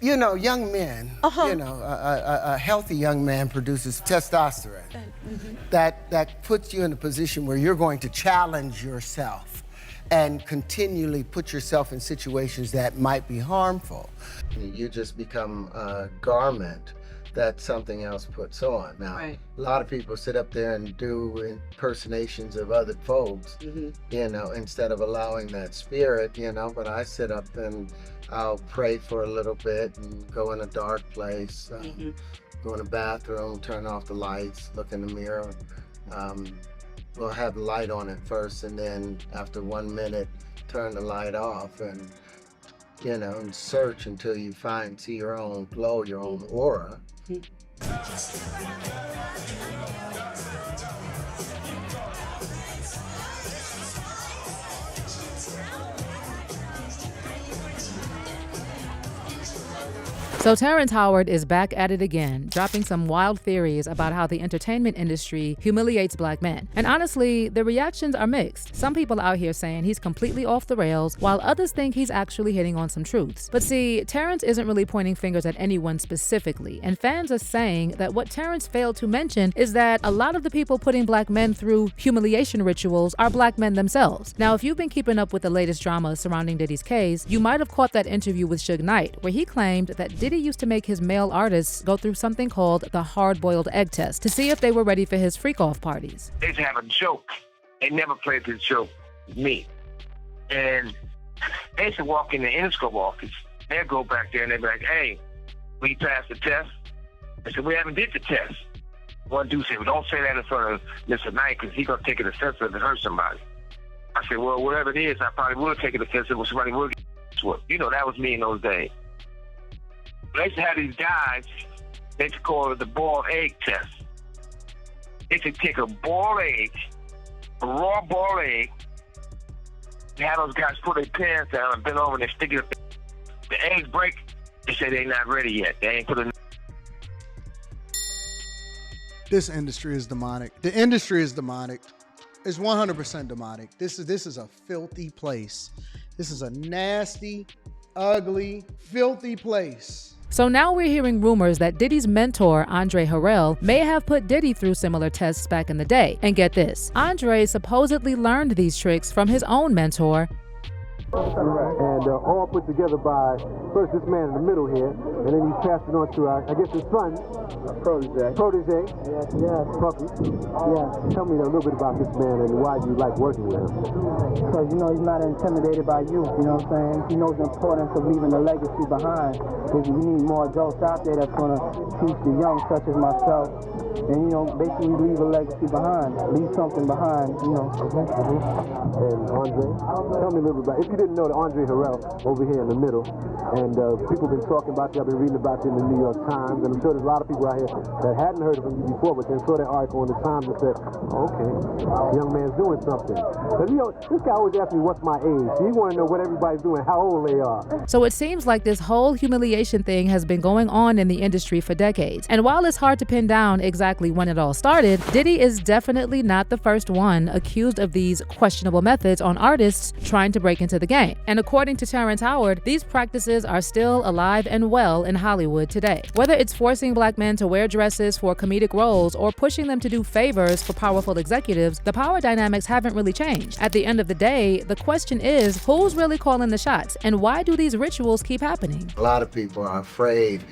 You know, young men, a healthy young man produces testosterone. That puts you in a position where you're going to challenge yourself and continually put yourself in situations that might be harmful. You just become a garment that something else puts on. Now, a lot of people sit up there and do impersonations of other folks, instead of allowing that spirit, but I sit up and I'll pray for a little bit and go in a dark place, go in the bathroom, turn off the lights, look in the mirror. We'll have the light on at first, and then after 1 minute, turn the light off and, and search until you see your own glow, your own aura. So Terrence Howard is back at it again, dropping some wild theories about how the entertainment industry humiliates black men. And honestly, the reactions are mixed. Some people out here saying he's completely off the rails, while others think he's actually hitting on some truths. But see, Terrence isn't really pointing fingers at anyone specifically, and fans are saying that what Terrence failed to mention is that a lot of the people putting black men through humiliation rituals are black men themselves. Now, if you've been keeping up with the latest drama surrounding Diddy's case, you might have caught that interview with Suge Knight, where he claimed that Diddy used to make his male artists go through something called the hard-boiled egg test to see if they were ready for his freak-off parties. They used to have a joke. They never played this joke with me. And they used to walk in the Interscope office. They'd go back there and they'd be like, hey, we passed the test? I said, we haven't did the test. One dude said, well, don't say that in front of Mr. Knight because he's going to take it offensive and hurt somebody. I said, well, whatever it is, I probably would take it offensive when somebody would get whooped. That was me in those days. They used to have these guys, they used to call it the boiled egg test. They used to take a boiled egg, a raw boiled egg, and have those guys put their pants down and bend over and they stick it up. The eggs break, they say they're not ready yet. They ain't put it. This industry is demonic. The industry is demonic. It's 100% demonic. This is a filthy place. This is a nasty, ugly, filthy place. So now we're hearing rumors that Diddy's mentor, Andre Harrell, may have put Diddy through similar tests back in the day. And get this, Andre supposedly learned these tricks from his own mentor, and all put together by first this man in the middle here, and then he's passed it on to I guess his son, protege. Yes, Puppy. Yeah. Tell me a little bit about this man and why you like working with him. Because he's not intimidated by you. You know what I'm saying? He knows the importance of leaving a legacy behind. Because we need more adults out there that's gonna teach the young, such as myself, and basically leave a legacy behind, leave something behind. And Andre, tell me a little bit about. If you didn't know that Andre Harrell over here in the middle, and people have been talking about you, I've been reading about you in the New York Times, and I'm sure there's a lot of people out here that hadn't heard of him before, but then saw that article in the Times and said, okay, this young man's doing something. Because this guy always asks me what's my age. So you want to know what everybody's doing, how old they are. So it seems like this whole humiliation thing has been going on in the industry for decades. And while it's hard to pin down exactly when it all started, Diddy is definitely not the first one accused of these questionable methods on artists trying to break into the game. And according to Terrence Howard, these practices are still alive and well in Hollywood today. Whether it's forcing black men to wear dresses for comedic roles or pushing them to do favors for powerful executives, the power dynamics haven't really changed. At the end of the day, the question is, who's really calling the shots, and why do these rituals keep happening? A lot of people are afraid,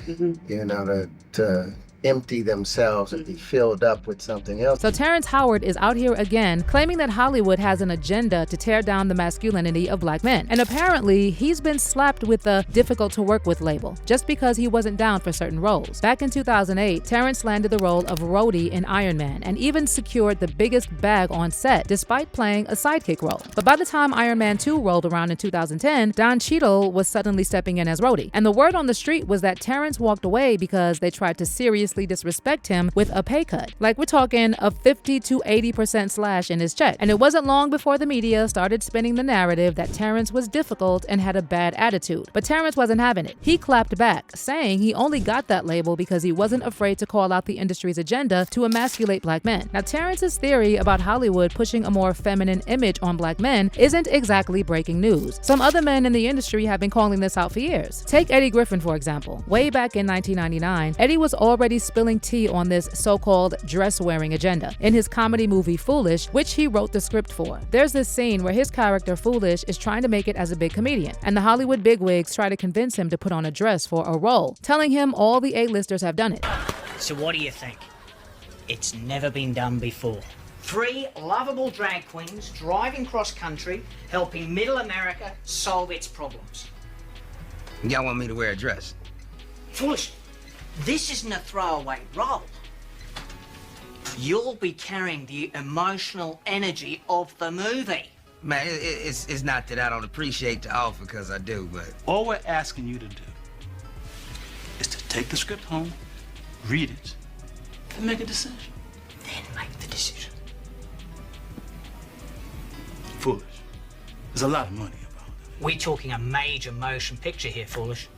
to empty themselves and be filled up with something else. So Terrence Howard is out here again claiming that Hollywood has an agenda to tear down the masculinity of black men. And apparently he's been slapped with the difficult to work with label just because he wasn't down for certain roles. Back in 2008, Terrence landed the role of Rhodey in Iron Man and even secured the biggest bag on set despite playing a sidekick role. But by the time Iron Man 2 rolled around in 2010, Don Cheadle was suddenly stepping in as Rhodey. And the word on the street was that Terrence walked away because they tried to seriously shamelessly disrespect him with a pay cut. Like, we're talking a 50 to 80% slash in his check. And it wasn't long before the media started spinning the narrative that Terrence was difficult and had a bad attitude. But Terrence wasn't having it. He clapped back, saying he only got that label because he wasn't afraid to call out the industry's agenda to emasculate black men. Now, Terrence's theory about Hollywood pushing a more feminine image on black men isn't exactly breaking news. Some other men in the industry have been calling this out for years. Take Eddie Griffin, for example. Way back in 1999, Eddie was already spilling tea on this so-called dress-wearing agenda in his comedy movie Foolish, which he wrote the script for. There's this scene where his character Foolish is trying to make it as a big comedian, and the Hollywood bigwigs try to convince him to put on a dress for a role, telling him all the A-listers have done it. So what do you think? It's never been done before. 3 lovable drag queens driving cross-country, helping middle America solve its problems. Y'all want me to wear a dress? Foolish, this isn't a throwaway role. You'll be carrying the emotional energy of the movie. Man, it's not that I don't appreciate the offer, because I do, but... All we're asking you to do is to take the script home, read it, and make a decision. Then make the decision. Foolish. There's a lot of money involved. We're talking a major motion picture here, Foolish.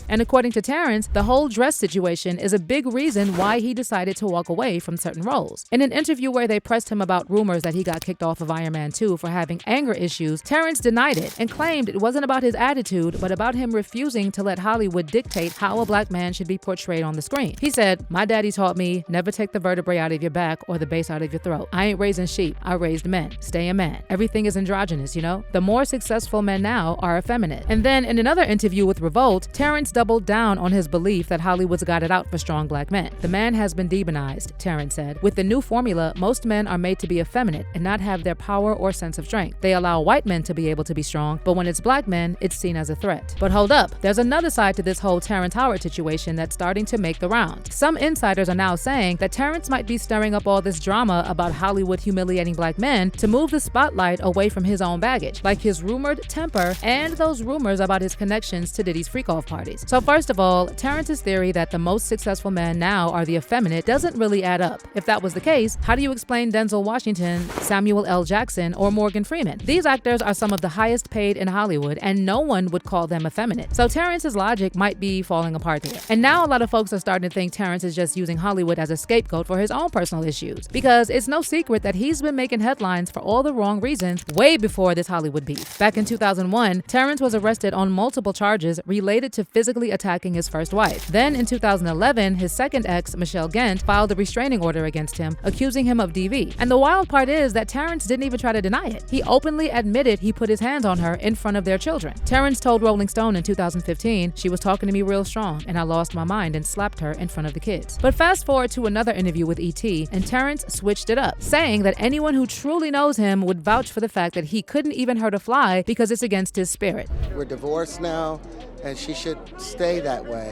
And according to Terrence, the whole dress situation is a big reason why he decided to walk away from certain roles. In an interview where they pressed him about rumors that he got kicked off of Iron Man 2 for having anger issues, Terrence denied it and claimed it wasn't about his attitude, but about him refusing to let Hollywood dictate how a black man should be portrayed on the screen. He said, "My daddy taught me never take the vertebrae out of your back or the base out of your throat. I ain't raising sheep, I raised men. Stay a man. Everything is androgynous, you know? The more successful men now are effeminate." And then in another interview with Revolt, Terrence doubled down on his belief that Hollywood's got it out for strong black men. "The man has been demonized," Terrence said. "With the new formula, most men are made to be effeminate and not have their power or sense of strength. They allow white men to be able to be strong, but when it's black men, it's seen as a threat." But hold up, there's another side to this whole Terrence Howard situation that's starting to make the rounds. Some insiders are now saying that Terrence might be stirring up all this drama about Hollywood humiliating black men to move the spotlight away from his own baggage, like his rumored temper and those rumors about his connections to Diddy's freak-off parties. So first of all, Terrence's theory that the most successful men now are the effeminate doesn't really add up. If that was the case, how do you explain Denzel Washington, Samuel L. Jackson, or Morgan Freeman? These actors are some of the highest paid in Hollywood, and no one would call them effeminate. So Terrence's logic might be falling apart here. And now a lot of folks are starting to think Terrence is just using Hollywood as a scapegoat for his own personal issues, because it's no secret that he's been making headlines for all the wrong reasons way before this Hollywood beef. Back in 2001, Terrence was arrested on multiple charges related to physically attacking his first wife. Then in 2011, his second ex, Michelle Gent, filed a restraining order against him, accusing him of DV. And the wild part is that Terrence didn't even try to deny it. He openly admitted he put his hands on her in front of their children. Terrence told Rolling Stone in 2015, "She was talking to me real strong, and I lost my mind and slapped her in front of the kids." But fast forward to another interview with E.T., and Terrence switched it up, saying that anyone who truly knows him would vouch for the fact that he couldn't even hurt a fly because it's against his spirit. We're divorced now, and she should stay that way.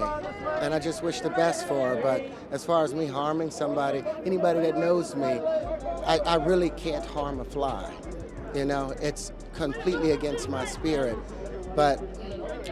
And I just wish the best for her. But as far as me harming somebody, anybody that knows me, I really can't harm a fly. You know, it's completely against my spirit. But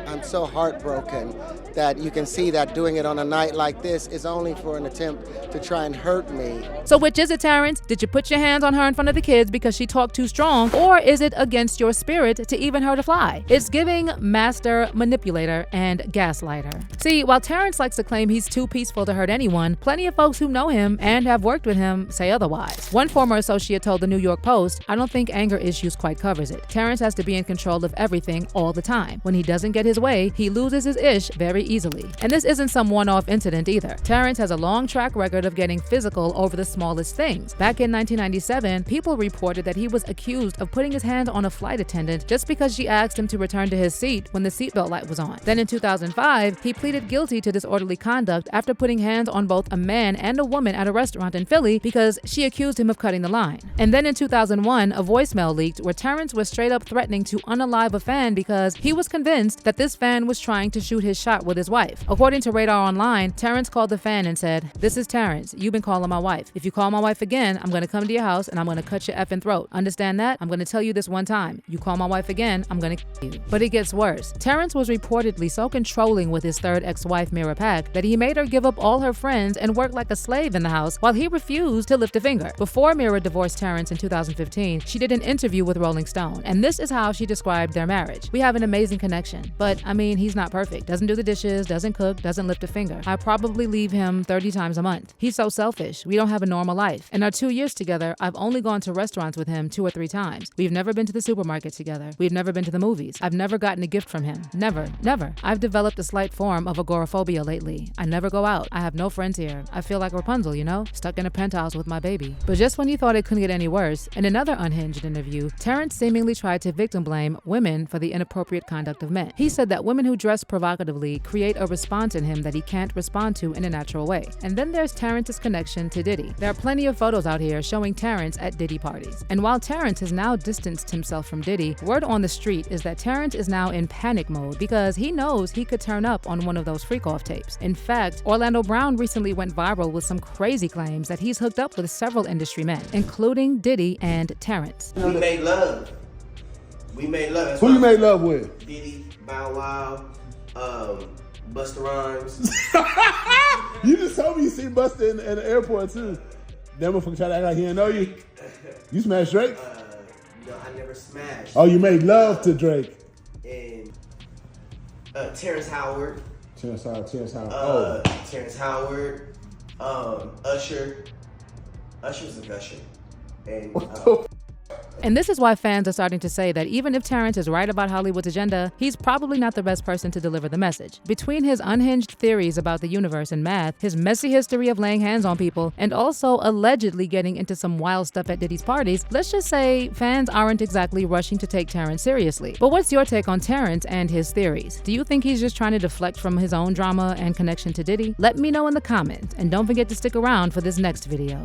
I'm so heartbroken that you can see that doing it on a night like this is only for an attempt to try and hurt me. So which is it, Terrence? Did you put your hands on her in front of the kids because she talked too strong, or is it against your spirit to even hurt a fly? It's giving master manipulator and gaslighter. See, while Terrence likes to claim he's too peaceful to hurt anyone, plenty of folks who know him and have worked with him say otherwise. One former associate told the New York Post, "I don't think anger issues quite covers it. Terrence has to be in control of everything all the time. When he doesn't get his way, he loses his ish very easily." And this isn't some one-off incident either. Terrence has a long track record of getting physical over the smallest things. Back in 1997, people reported that he was accused of putting his hand on a flight attendant just because she asked him to return to his seat when the seatbelt light was on. Then in 2005, he pleaded guilty to disorderly conduct after putting hands on both a man and a woman at a restaurant in Philly because she accused him of cutting the line. And then in 2001, a voicemail leaked where Terrence was straight up threatening to unalive a fan because he was convinced that this fan was trying to shoot his shot with his wife. According to Radar Online, Terrence called the fan and said, "This is Terrence. You've been calling my wife. If you call my wife again, I'm going to come to your house and I'm going to cut your effing throat. Understand that? I'm going to tell you this one time. You call my wife again, I'm going to kill you." But it gets worse. Terrence was reportedly so controlling with his third ex-wife, Mira Pack, that he made her give up all her friends and work like a slave in the house while he refused to lift a finger. Before Mira divorced Terrence in 2015, she did an interview with Rolling Stone, and this is how she described their marriage. "We have an amazing connection, but I mean, he's not perfect. Doesn't do the dishes, doesn't cook, doesn't lift a finger. I probably leave him 30 times a month. He's so selfish. We don't have a normal life. In our 2 years together, I've only gone to restaurants with him 2 or 3 times. We've never been to the supermarket together. We've never been to the movies. I've never gotten a gift from him. Never, never. I've developed a slight form of agoraphobia lately. I never go out. I have no friends here. I feel like Rapunzel, you know, stuck in a penthouse with my baby." But just when you thought it couldn't get any worse, in another unhinged interview, Terrence seemingly tried to victim blame women for the inappropriate conduct of men. He said that women who dress provocatively create a response in him that he can't respond to in a natural way. And then there's Terrence's connection to Diddy. There are plenty of photos out here showing Terrence at Diddy parties. And while Terrence has now distanced himself from Diddy, word on the street is that Terrence is now in panic mode because he knows he could turn up on one of those freak-off tapes. In fact, Orlando Brown recently went viral with some crazy claims that he's hooked up with several industry men, including Diddy and Terrence. We made love. We made love. That's Who you made love with? Diddy, Bow Wow, Busta Rhymes. You just told me you seen Busta in the airport too. That motherfucker try to act like he didn't know you. You smashed Drake? No, I never smashed. Oh, you made love to Drake. And Terrence Howard. Terrence Howard. Terrence Howard. Usher. Usher's a gusher. And And this is why fans are starting to say that even if Terrence is right about Hollywood's agenda, he's probably not the best person to deliver the message. Between his unhinged theories about the universe and math, his messy history of laying hands on people, and also allegedly getting into some wild stuff at Diddy's parties, let's just say fans aren't exactly rushing to take Terrence seriously. But what's your take on Terrence and his theories? Do you think he's just trying to deflect from his own drama and connection to Diddy? Let me know in the comments, and don't forget to stick around for this next video.